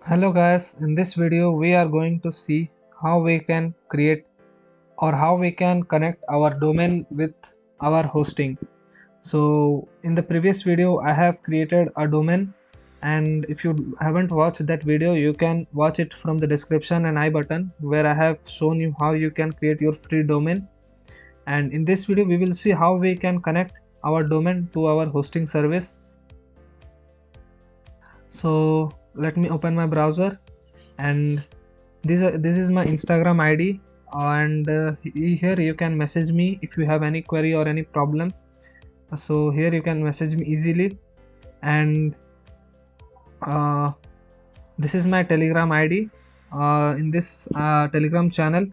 Hello guys, in this video we are going to see how we can create or how we can connect our domain with our hosting. So in the previous video I have created a domain, and if you haven't watched that video you can watch it from the description and I button, where I have shown you how you can create your free domain. And in this video we will see how we can connect our domain to our hosting service. So let me open my browser, and this is my Instagram ID, and here you can message me if you have any query or any problem. So here you can message me easily, and uh, this is my Telegram ID. In this Telegram channel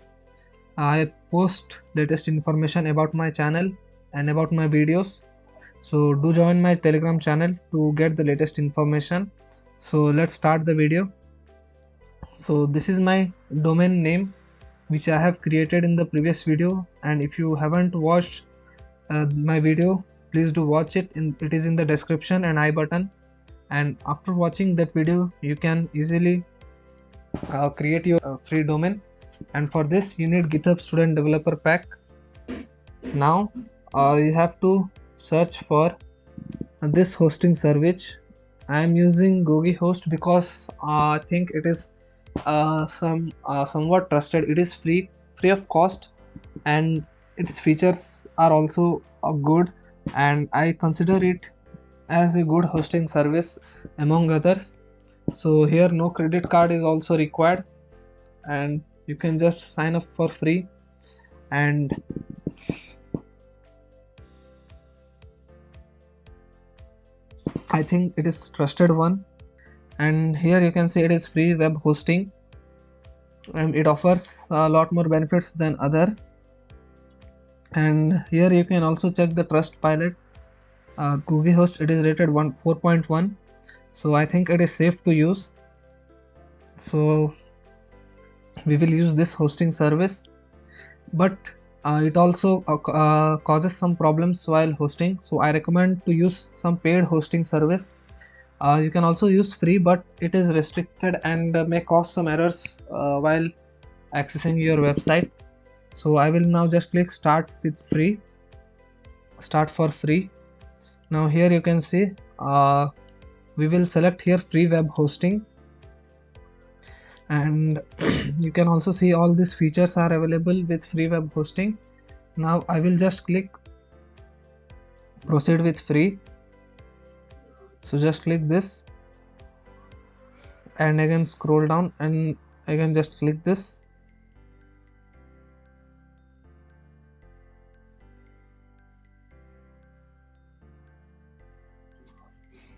I post latest information about my channel and about my videos, so do join my Telegram channel to get the latest information. So let's start the video. So this is my domain name which I have created in the previous video, and if you haven't watched my video, please do watch it. It is in the description and I button, and after watching that video you can easily create your free domain. And for this you need GitHub Student Developer Pack. Now you have to search for this hosting service. I am using GoogieHost because I think it is somewhat trusted. It is free of cost, and its features are also good, and I consider it as a good hosting service among others. So here no credit card is also required, and you can just sign up for free. And I think it is trusted one, and here you can see it is free web hosting, and it offers a lot more benefits than other. And here you can also check the Trustpilot. GoogieHost, it is rated 4.1, so I think it is safe to use. So we will use this hosting service, but it also causes some problems while hosting, so I recommend to use some paid hosting service. You can also use free, but it is restricted and may cause some errors while accessing your website. So I will now just click start for free. Now here you can see we will select here free web hosting, and you can also see all these features are available with free web hosting. Now I will just click proceed with free. So just click this and again scroll down and again just click this.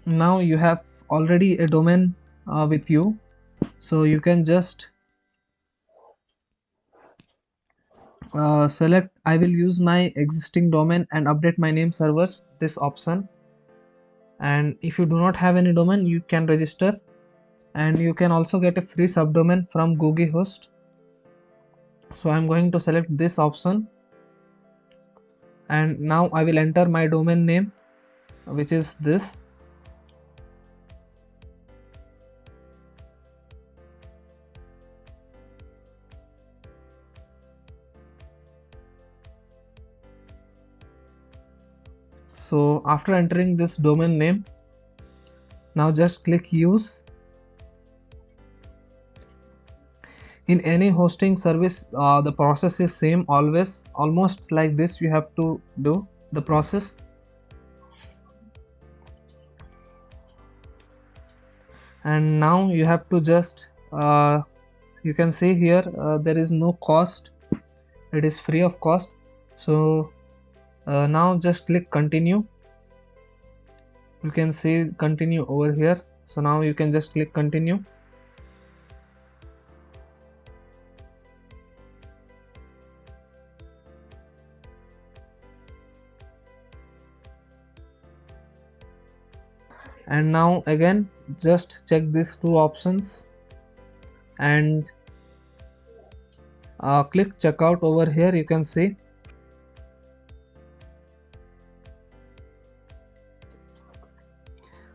Now you have already a domain with you, so you can just select I will use my existing domain and update my name servers, this option. And if you do not have any domain, you can register, and you can also get a free subdomain from GoogieHost. So I'm going to select this option, and now I will enter my domain name, which is this. So after entering this domain name, now just click use. In any hosting service the process is same, almost like this you have to do the process. And now you have to just you can see here there is no cost, it is free of cost. So now just click continue. You can see continue over here, so now you can just click continue. And now again just check these two options and click checkout over here. You can see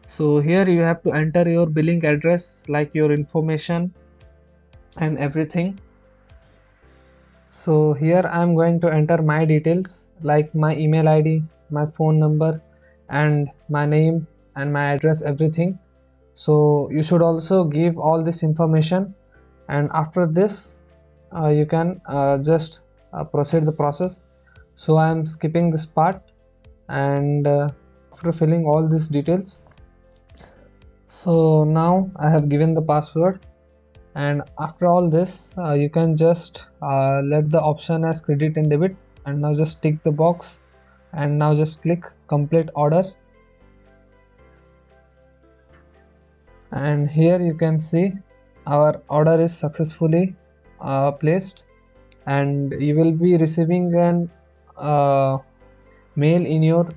So here you have to enter your billing address, like your information and everything. So here I am going to enter my details, like my email ID, my phone number, and my name and my address, everything. So you should also give all this information, and after this you can just proceed the process. So I am skipping this part, and after filling all these details, so now I have given the password, and after all this you can just let the option as credit and debit, and now just tick the box, and now just click complete order. And here you can see our order is successfully placed, and you will be receiving an mail in your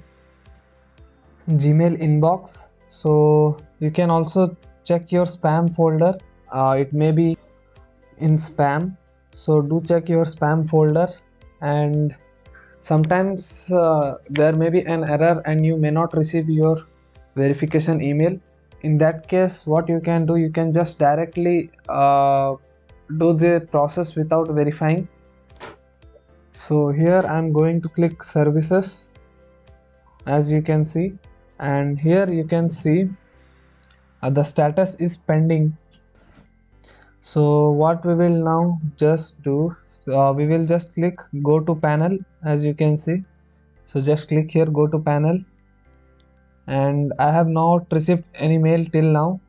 Gmail inbox. So you can also check your spam folder, it may be in spam, so do check your spam folder. And sometimes there may be an error and you may not receive your verification email. In that case, what you can do, you can just directly do the process without verifying. So here I'm going to click services, as you can see, and here you can see the status is pending. So what we will now just do, we will just click go to panel, as you can see. So just click here, go to panel, and I have not received any mail till now,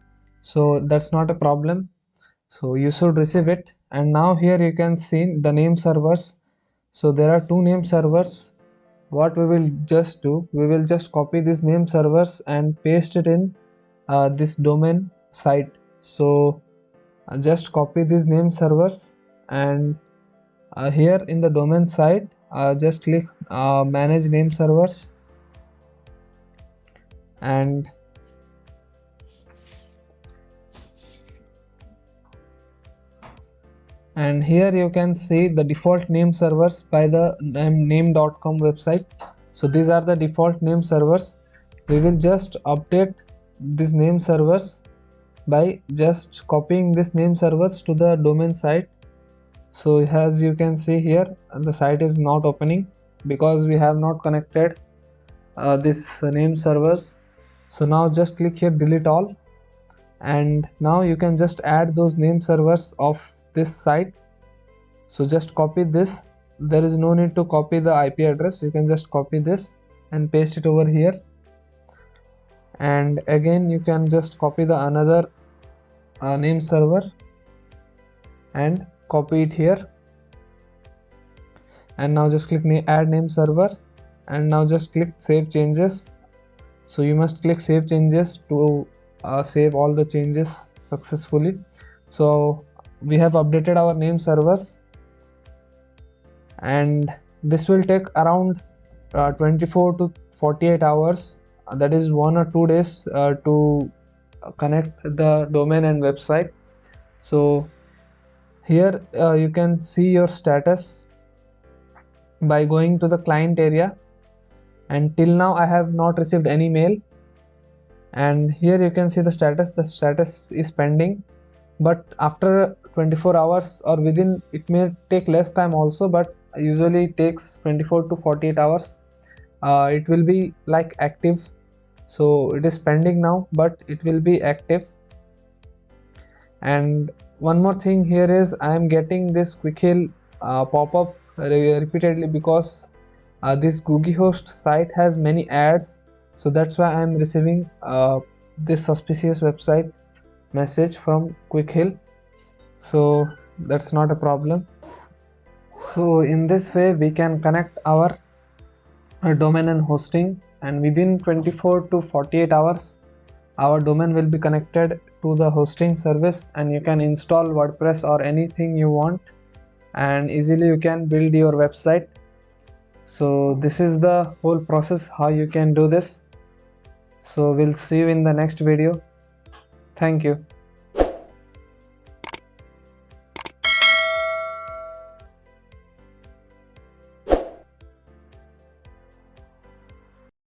so that's not a problem. So you should receive it. And now here you can see the name servers. So there are two name servers. What we will just do, we will just copy these name servers and paste it in this domain site. So just copy these name servers, and here in the domain site just click manage name servers, and here you can see the default name servers by the name.com website. So these are the default name servers. We will just update these name servers by just copying this name servers to the domain site. So as you can see here, the site is not opening because we have not connected this name servers. So now just click here delete all, and now you can just add those name servers of this site. So just copy this, there is no need to copy the IP address, you can just copy this and paste it over here. And again you can just copy the another name server and copy it here, and now just click add name server, and now just click save changes. So you must click save changes to save all the changes successfully. So we have updated our name servers, and this will take around 24 to 48 hours, that is 1 or 2 days to connect the domain and website. So here you can see your status by going to the client area, and till now I have not received any mail. And here you can see the status is pending, but after 24 hours or within, it may take less time also, but usually it takes 24 to 48 hours, it will be like active. So it is pending now, but it will be active. And one more thing here is I am getting this quick heal pop-up repeatedly because this GoogieHost site has many ads, so that's why I am receiving this suspicious website message from quick heal. So that's not a problem. So in this way we can connect our domain and hosting, and within 24 to 48 hours our domain will be connected to the hosting service, and you can install WordPress or anything you want, and easily you can build your website. So this is the whole process how you can do this. So we'll see you in the next video. Thank you.